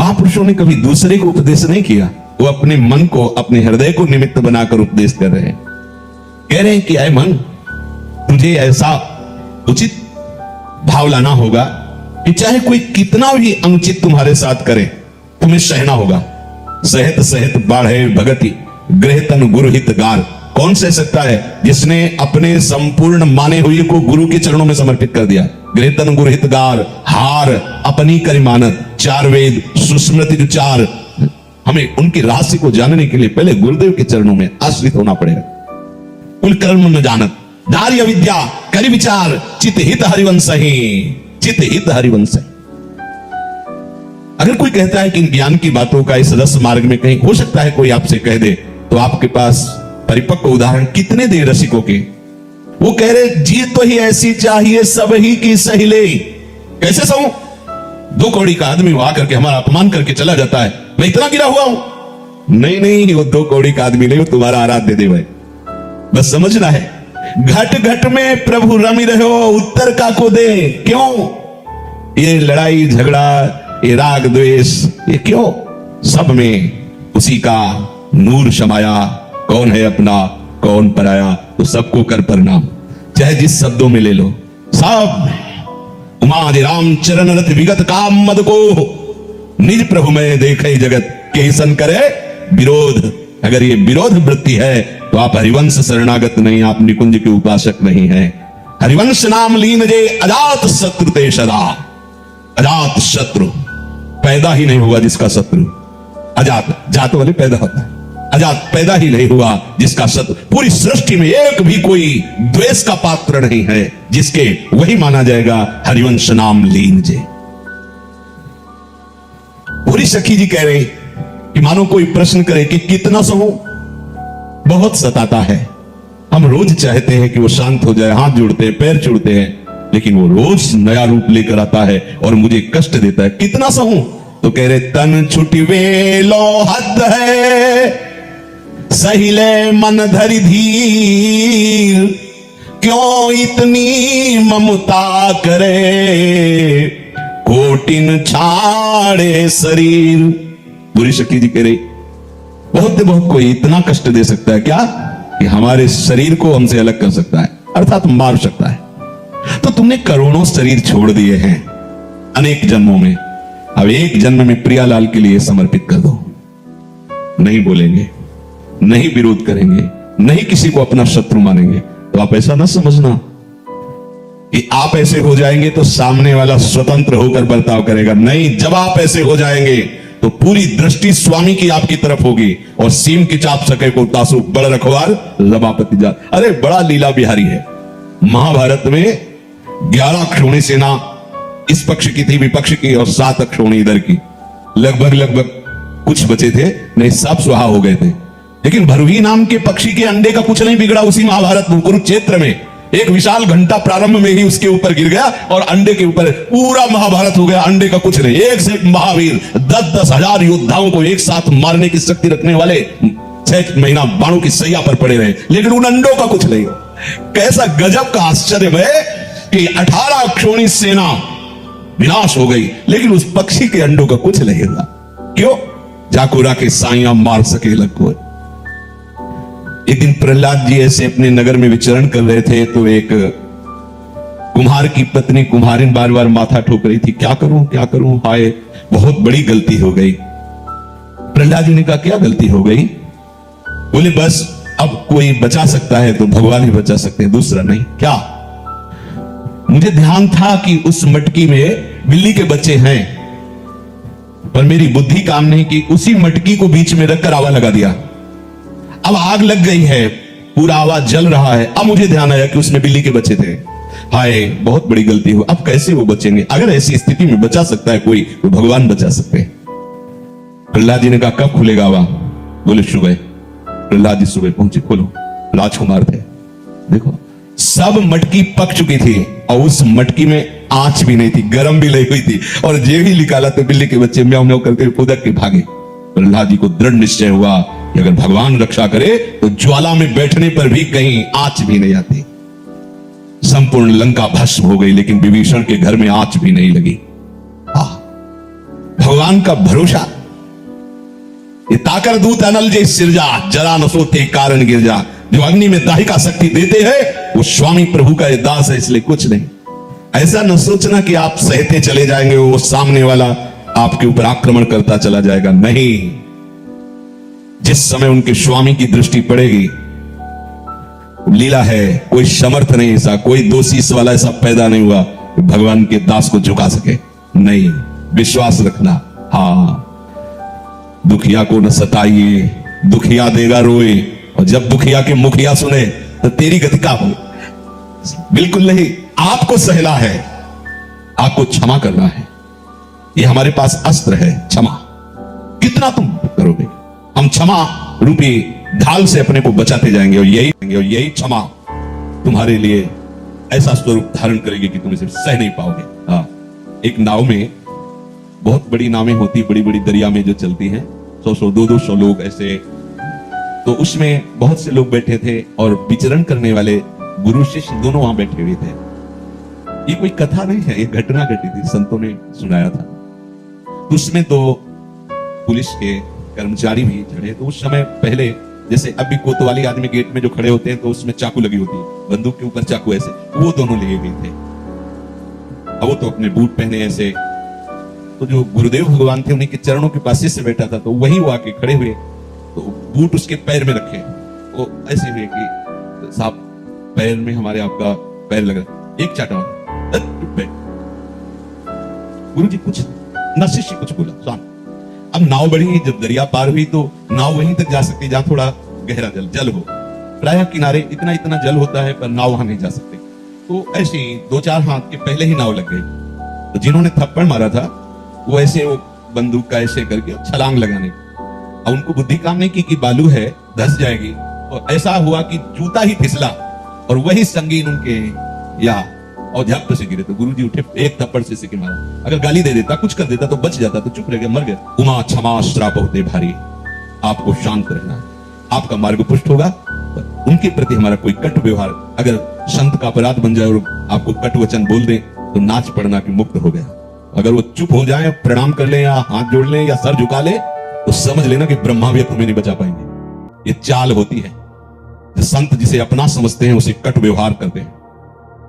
महापुरुषों ने कभी दूसरे को उपदेश नहीं किया, वो अपने मन को, अपने हृदय को निमित्त बनाकर उपदेश कर रहे हैं। कह रहे हैं कि ऐ मन, तुझे ऐसा उचित भाव लाना होगा कि चाहे कोई कितना भी अनुचित तुम्हारे साथ करे, तुम्हें सहना होगा। सहत सहत बाढ़े भगति, गृह तन गुरु हित गार। कौन सह सकता है? जिसने अपने संपूर्ण माने हुए को गुरु के चरणों में समर्पित कर दिया। गृह तन गुरु हित गार, हार अपनी करि मानत, चार वेद सुस्मृति चार। हमें उनके रहस्य को जानने के लिए पहले गुरुदेव के चरणों में आश्रित होना पड़ेगा। कुल कर्म न जानत, धार्य विद्या करि विचार, चित हित हरिवंश ही, चित हित हरिवंश। अगर कोई कहता है कि इन ज्ञान की बातों का इस रस मार्ग में कहीं हो सकता है कोई आपसे कह दे, तो आपके पास परिपक्व उदाहरण कितने दे रसिकों के। वो कह रहे जीत तो ही ऐसी चाहिए सब ही की सहिले। कैसे सहूं? 2 कौड़ी का आदमी वो आकर के हमारा अपमान करके चला जाता है, मैं इतना गिरा हुआ हूं। नहीं नहीं, वो 2 कौड़ी का आदमी नहीं, वो तुम्हारा आराध्य देव है। बस समझना है, घट घट में प्रभु रमी रहो, उत्तर का को दे। क्यों ये लड़ाई झगड़ा, ये राग द्वेष, ये क्यों? सब में उसी का नूर समाया। कौन है अपना कौन पराया, तो सबको कर प्रणाम। चाहे जिस शब्दों में ले लो, सब उमादि राम चरण रथ विगत काम मद को, निज प्रभु में देखे जगत के सन करे विरोध। अगर ये विरोध वृत्ति है तो आप हरिवंश शरणागत नहीं, आप निकुंज के उपासक नहीं है। हरिवंश नाम लीन जे अजात शत्रु ते सदा। अजात शत्रु पैदा ही नहीं हुआ जिसका शत्रु। अजात, जात वाले पैदा होता है, अजात पैदा ही नहीं हुआ जिसका शत्रु। पूरी सृष्टि में एक भी कोई द्वेष का पात्र नहीं है जिसके वही माना जाएगा हरिवंश नाम लीन जे। पूरी सखी जी कह रहे कि मानो कोई प्रश्न करे कि कितना सहूं, बहुत सताता है। हम रोज चाहते हैं कि वो शांत हो जाए, हाथ जोड़ते हैं, पैर छूटते हैं, लेकिन वो रोज नया रूप लेकर आता है और मुझे कष्ट देता है। कितना सहूं? तो कह रहे तन छुटी वे लो हद है, सहिले मन धरि धीर, क्यों इतनी ममता करे, कोटिन छाड़े शरीर। बुरी शक्ति जी कह रही बहुत कोई इतना कष्ट दे सकता है क्या कि हमारे शरीर को हमसे अलग कर सकता है, अर्थात मार सकता है। तो तुमने करोड़ों शरीर छोड़ दिए हैं अनेक जन्मों में, अब एक जन्म में प्रियालाल के लिए समर्पित कर दो। नहीं बोलेंगे, नहीं विरोध करेंगे, नहीं किसी को अपना शत्रु मानेंगे। तो आप ऐसा ना समझना कि आप ऐसे हो जाएंगे तो सामने वाला स्वतंत्र होकर बर्ताव करेगा। नहीं, जब आप ऐसे हो जाएंगे तो पूरी दृष्टि स्वामी की आपकी तरफ होगी। और सीम की चाप सके को तासु बड़ रखवार रमापति जा। अरे बड़ा लीला बिहारी है। महाभारत में 11 अक्षौणी सेना इस पक्ष की थी, विपक्ष की, और 7 अक्षौणी इधर की। लगभग कुछ बचे थे, नहीं सब स्वाहा हो गए थे। लेकिन भरवी नाम के पक्षी के अंडे का कुछ नहीं बिगड़ा। उसी महाभारत में कुरुक्षेत्र में एक विशाल घंटा प्रारंभ में ही उसके ऊपर गिर गया और अंडे के ऊपर पूरा महाभारत हो गया। अंडे का कुछ नहीं। एक से एक महावीर 10-10 हजार योद्धाओं को एक साथ मारने की शक्ति रखने वाले 6 महीना बाणों की सैया पर पड़े रहे, लेकिन उन अंडों का कुछ नहीं। कैसा गजब का आश्चर्य है कि 18 अक्षौणी सेना विनाश हो गई, लेकिन उस पक्षी के अंडों का कुछ नहीं हुआ। क्यों? जाकुरा के साइया मार सके लगभग। एक दिन प्रहलाद जी ऐसे अपने नगर में विचरण कर रहे थे, तो एक कुम्हार की पत्नी कुम्हारिन बार बार माथा ठोक रही थी, क्या करूं, हाय बहुत बड़ी गलती हो गई। प्रहलाद जी ने कहा क्या गलती हो गई? बोले बस अब कोई बचा सकता है तो भगवान ही बचा सकते हैं, दूसरा नहीं। क्या? मुझे ध्यान था कि उस मटकी में बिल्ली के बच्चे हैं, पर मेरी बुद्धि काम नहीं की, उसी मटकी को बीच में रखकर आवा लगा दिया। अब आग लग गई है, पूरा आवाज जल रहा है। अब मुझे ध्यान आया कि उसमें बिल्ली के बच्चे थे। हाय बहुत बड़ी गलती हो। अब कैसे वो बचेंगे? अगर ऐसी स्थिति में बचा सकता है कोई, तो भगवान बचा सकते हैं। प्रहलाद जी ने कहा कब खुलेगा आवा? बोले सुबह। प्रहलाद जी सुबह पहुंचे, खोलो। राजकुमार थे। देखो सब मटकी पक चुकी थी और उस मटकी में आंच भी नहीं थी, गर्म भी नहीं हुई थी, और जे भी निकाला तो बिल्ली के बच्चे म्याऊ म्याऊ करके कूदक के भागे। प्रहलाद जी को दृढ़ निश्चय हुआ कि अगर भगवान रक्षा करे तो ज्वाला में बैठने पर भी कहीं आंच भी नहीं आती। संपूर्ण लंका भस्म हो गई, लेकिन विभीषण के घर में आंच भी नहीं लगी। भगवान का भरोसा। ये ताकर दूत अनल जे सिरजा, जरा न सोते कारण गिरजा। जो अग्नि में दाहिका शक्ति देते हैं वो स्वामी प्रभु का ये दास है, इसलिए कुछ नहीं। ऐसा न सोचना कि आप सहते चले जाएंगे, वो सामने वाला आपके ऊपर आक्रमण करता चला जाएगा। नहीं, जिस समय उनके स्वामी की दृष्टि पड़ेगी, लीला है, कोई समर्थ नहीं ऐसा, कोई दोषी इस वाला ऐसा पैदा नहीं हुआ कि भगवान के दास को झुका सके। नहीं, विश्वास रखना। हाँ, दुखिया को न सताइए, दुखिया देगा रोए, और जब दुखिया के मुखिया सुने तो तेरी गति का हो। बिल्कुल नहीं, आपको सहला है, आपको क्षमा करना है। ये हमारे पास अस्त्र है, क्षमा। कितना तुम करोगे, हम क्षमा रूपी ढाल से अपने को बचाते जाएंगे, और यही क्षमा तुम्हारे लिए ऐसा स्वरूप धारण करेगी कि तुम इसे सह नहीं पाओगे। हाँ, एक नाव में, बहुत बड़ी नावें होती, बड़ी बड़ी दरिया में जो चलती हैं, 100-100, 200 लोग ऐसे, तो उसमें बहुत से लोग बैठे थे और विचरण करने वाले गुरु शिष्य दोनों वहां बैठे हुए थे। ये कोई कथा नहीं है, एक घटना घटी थी, संतों ने सुनाया था। तो उसमें तो पुलिस के कर्मचारी भी चढ़े। तो उस समय पहले जैसे अभी कोतवाली आदमी गेट में जो खड़े होते हैं तो उसमें चाकू लगी होती है, बंदूक के ऊपर चाकू ऐसे, वो दोनों लिए हुए थे। अब वो तो अपने बूट पहने ऐसे। तो जो गुरुदेव भगवान थे उन्हीं के चरणों के पास से बैठा था, तो वही वो आके खड़े हुए, तो बूट उसके पैर में रखे, वो ऐसे हुए कि साहब पैर में हमारे आपका पैर लग रहा, एक चाटा गुरु जी कुछ न, शिष्य कुछ बोला, स्वामी। अब नाव बढ़ी, जब दरिया पार हुई तो नाव वहीं तक जा सकती जहां थोड़ा गहरा जल हो। प्रायः किनारे इतना इतना जल होता है, पर नाव वहां नहीं जा सकती। तो ऐसे ही 2-4 हाथ के पहले ही नाव लग गई। तो जिन्होंने थप्पड़ मारा था वो ऐसे, वो बंदूक का ऐसे करके छलांग लगाने, अब उनको बुद्धि काम नहीं की कि बालू है, धंस जाएगी। और ऐसा हुआ कि जूता ही फिसला और वही संगीन उनके या और झप से गिरे। तो गुरुजी उठे, एक थप्पड़ से सिक्के मारा। अगर गाली दे देता, कुछ कर देता तो बच जाता, तो चुप रह गया, मर गया। उमा क्षमा श्राप होते भारी, आपको शांत रहना है, आपका मार्ग पुष्ट होगा। उनके प्रति हमारा कोई कट व्यवहार, अगर संत का अपराध बन जाए और आपको कट वचन बोल दे तो नाच पड़ना कि मुक्त हो गया। अगर वो चुप हो जाए, प्रणाम कर ले या हाथ जोड़ ले या सर झुका ले, तो समझ लेना कि ब्रह्मा भी तुम्हें नहीं बचा पाएंगे। ये चाल होती है। संत जिसे अपना समझते हैं उसे कट व्यवहार करते हैं।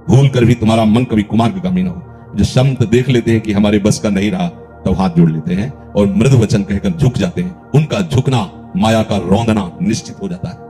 भूल कर भी तुम्हारा मन कभी कुमार्गामी ना हो। जो संत देख लेते हैं कि हमारे बस का नहीं रहा, तो हाथ जोड़ लेते हैं और मृदु वचन कहकर झुक जाते हैं। उनका झुकना माया का रौंदना निश्चित हो जाता है।